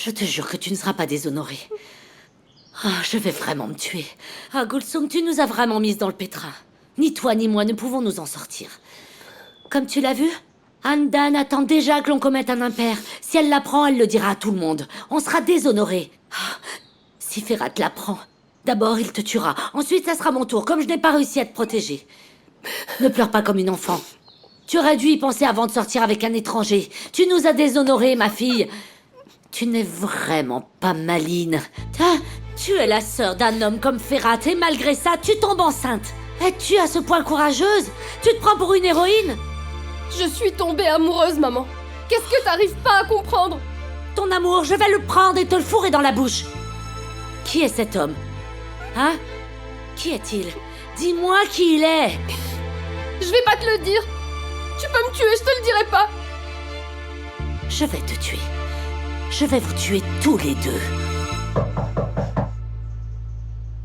Je te jure que tu ne seras pas déshonorée. Ah, je vais vraiment me tuer. Ah, Gulsum, tu nous as vraiment mises dans le pétrin. Ni toi ni moi ne pouvons nous en sortir. Comme tu l'as vu, Andan attend déjà que l'on commette un impair. Si elle l'apprend, elle le dira à tout le monde. On sera déshonorés. Ah, si Ferrat l'apprend, d'abord il te tuera. Ensuite, ça sera mon tour, comme je n'ai pas réussi à te protéger. Ne pleure pas comme une enfant. Tu aurais dû y penser avant de sortir avec un étranger. Tu nous as déshonorés, ma fille. Tu n'es vraiment pas maline. Tu es la sœur d'un homme comme Ferrat et malgré ça, tu tombes enceinte. Es-tu à ce point courageuse? Tu te prends pour une héroïne? Je suis tombée amoureuse, maman. Qu'est-ce que t'arrives pas à comprendre? Ton amour, je vais le prendre et te le fourrer dans la bouche. Qui est cet homme? Hein? Qui est-il? Dis-moi qui il est. Je vais pas te le dire. Tu peux me tuer, je te le dirai pas. Je vais te tuer. Je vais vous tuer tous les deux.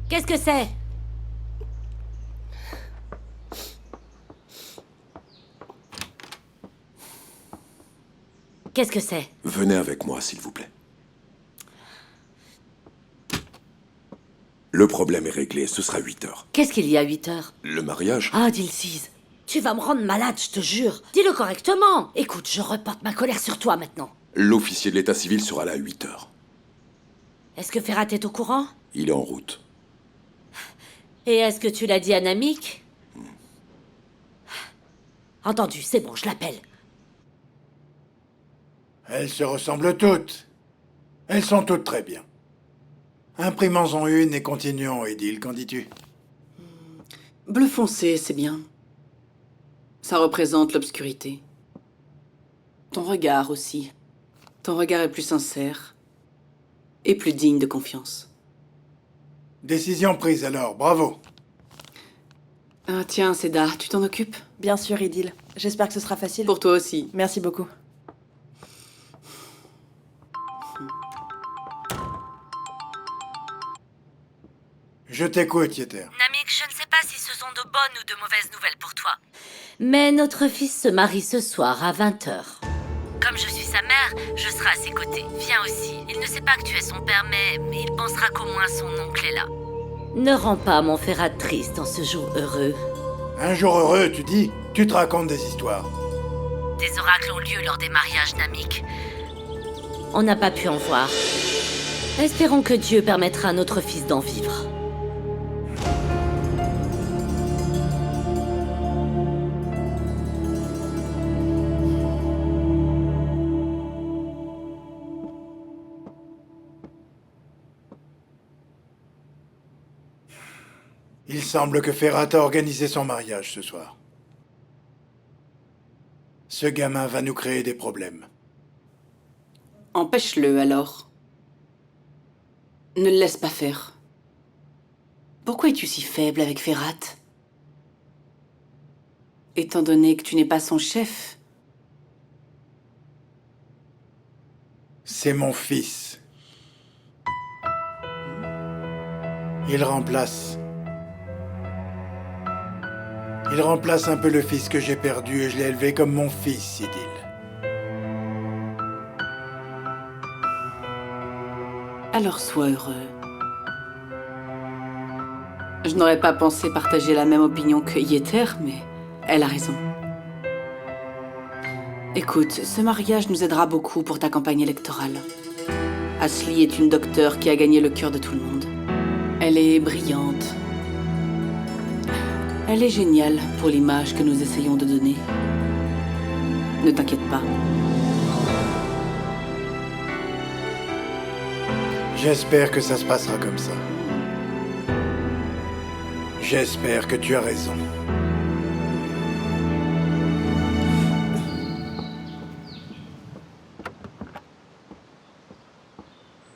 Qu'est-ce que c'est? Qu'est-ce que c'est? Venez avec moi, s'il vous plaît. Le problème est réglé, ce sera 8 heures. Qu'est-ce qu'il y a à 8 heures? Le mariage? Ah, Dilsiz, tu vas me rendre malade, je te jure. Dis-le correctement. Écoute, je reporte ma colère sur toi maintenant. L'officier de l'état civil sera là à 8 heures. Est-ce que Ferrat est au courant? Il est en route. Et est-ce que tu l'as dit à Namik? Entendu, c'est bon, je l'appelle. Elles se ressemblent toutes. Elles sont toutes très bien. Imprimons-en une et continuons, Edil, qu'en dis-tu? Bleu foncé, c'est bien. Ça représente l'obscurité. Ton regard aussi. Ton regard est plus sincère et plus digne de confiance. Décision prise alors, bravo. Ah tiens, Seda, tu t'en occupes? Bien sûr, Idil. J'espère que ce sera facile. Pour toi aussi. Merci beaucoup. Je t'écoute, Yeter. Namik, je ne sais pas si ce sont de bonnes ou de mauvaises nouvelles pour toi. Mais notre fils se marie ce soir à 20h. Comme je suis sa mère, je serai à ses côtés. Viens aussi. Il ne sait pas que tu es son père, mais il pensera qu'au moins son oncle est là. Ne rends pas mon Ferrat triste en ce jour heureux. Un jour heureux, tu dis? Tu te racontes des histoires. Des oracles ont lieu lors des mariages, Namik. On n'a pas pu en voir. Espérons que Dieu permettra à notre fils d'en vivre. Il semble que Ferrat a organisé son mariage ce soir. Ce gamin va nous créer des problèmes. Empêche-le alors. Ne le laisse pas faire. Pourquoi es-tu si faible avec Ferrat? Étant donné que tu n'es pas son chef. C'est mon fils. Il remplace un peu le fils que j'ai perdu et je l'ai élevé comme mon fils, Idil. Alors sois heureux. Je n'aurais pas pensé partager la même opinion que Yeter, mais elle a raison. Écoute, ce mariage nous aidera beaucoup pour ta campagne électorale. Asli est une docteure qui a gagné le cœur de tout le monde. Elle est brillante. Elle est géniale pour l'image que nous essayons de donner. Ne t'inquiète pas. J'espère que ça se passera comme ça. J'espère que tu as raison.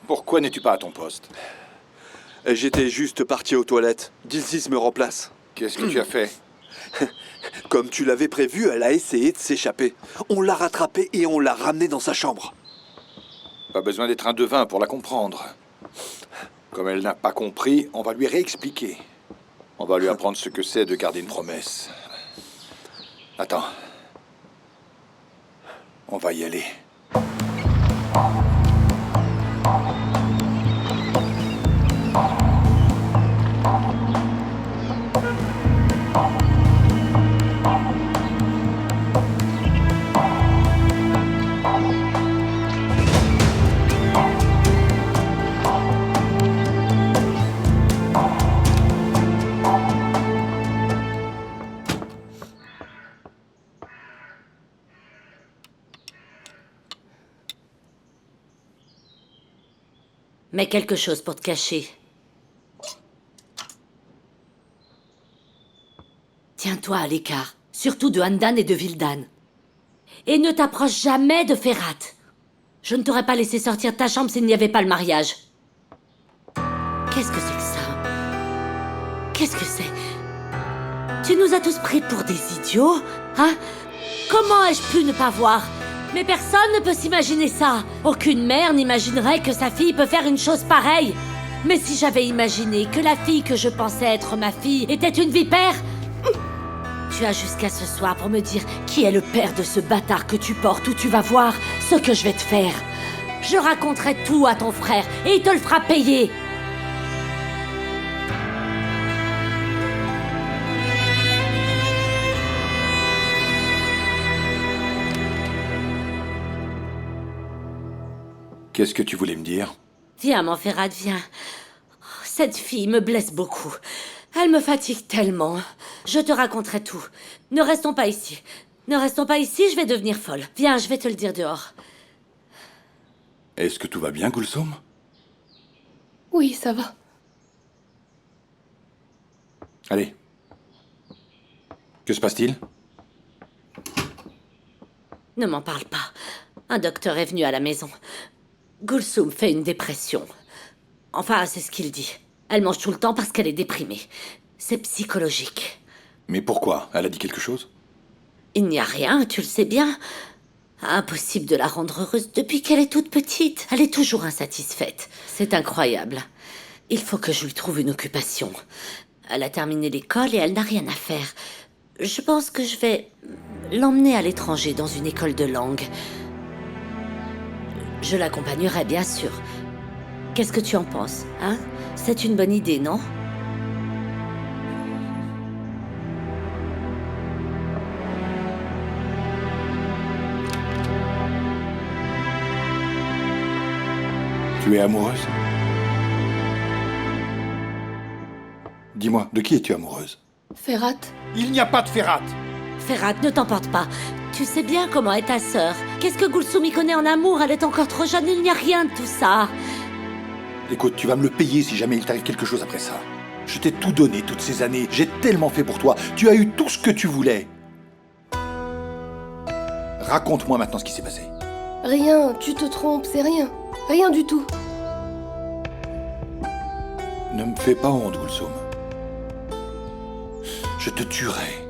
Pourquoi n'es-tu pas à ton poste? J'étais juste parti aux toilettes. Dilsiz me remplace. Qu'est-ce que tu as fait? Comme tu l'avais prévu, elle a essayé de s'échapper. On l'a rattrapée et on l'a ramenée dans sa chambre. Pas besoin d'être un devin pour la comprendre. Comme elle n'a pas compris, on va lui réexpliquer. On va lui apprendre ce que c'est de garder une promesse. Attends. On va y aller. Mets quelque chose pour te cacher. Tiens-toi à l'écart, surtout de Handan et de Vildan. Et ne t'approche jamais de Ferhat. Je ne t'aurais pas laissé sortir de ta chambre s'il n'y avait pas le mariage. Qu'est-ce que c'est que ça? Qu'est-ce que c'est? Tu nous as tous pris pour des idiots, hein? Comment ai-je pu ne pas voir? Mais personne ne peut s'imaginer ça. Aucune mère n'imaginerait que sa fille peut faire une chose pareille. Mais si j'avais imaginé que la fille que je pensais être ma fille était une vipère... Tu as jusqu'à ce soir pour me dire qui est le père de ce bâtard que tu portes ou tu vas voir ce que je vais te faire. Je raconterai tout à ton frère et il te le fera payer. Qu'est-ce que tu voulais me dire? Viens, Montferrat, viens. Oh, cette fille me blesse beaucoup. Elle me fatigue tellement. Je te raconterai tout. Ne restons pas ici. Ne restons pas ici, je vais devenir folle. Viens, je vais te le dire dehors. Est-ce que tout va bien, Gulsum? Oui, ça va. Allez. Que se passe-t-il? Ne m'en parle pas. Un docteur est venu à la maison. Gulsum fait une dépression. Enfin, c'est ce qu'il dit. Elle mange tout le temps parce qu'elle est déprimée. C'est psychologique. Mais pourquoi? Elle a dit quelque chose? Il n'y a rien, tu le sais bien. Impossible de la rendre heureuse depuis qu'elle est toute petite. Elle est toujours insatisfaite. C'est incroyable. Il faut que je lui trouve une occupation. Elle a terminé l'école et elle n'a rien à faire. Je pense que je vais l'emmener à l'étranger dans une école de langue. Je l'accompagnerai, bien sûr. Qu'est-ce que tu en penses, hein? C'est une bonne idée, non? Tu es amoureuse? Dis-moi, de qui es-tu amoureuse? Ferhat, Il n'y a pas de Ferhat. Ferhat, ne t'emporte pas. Tu sais bien comment est ta sœur. Qu'est-ce que Gulsum y connaît en amour? Elle est encore trop jeune, il n'y a rien de tout ça. Écoute, tu vas me le payer si jamais il t'arrive quelque chose après ça. Je t'ai tout donné toutes ces années. J'ai tellement fait pour toi. Tu as eu tout ce que tu voulais. Raconte-moi maintenant ce qui s'est passé. rien, tu te trompes, c'est rien. Rien du tout. Ne me fais pas honte, Gulsum. Je te tuerai.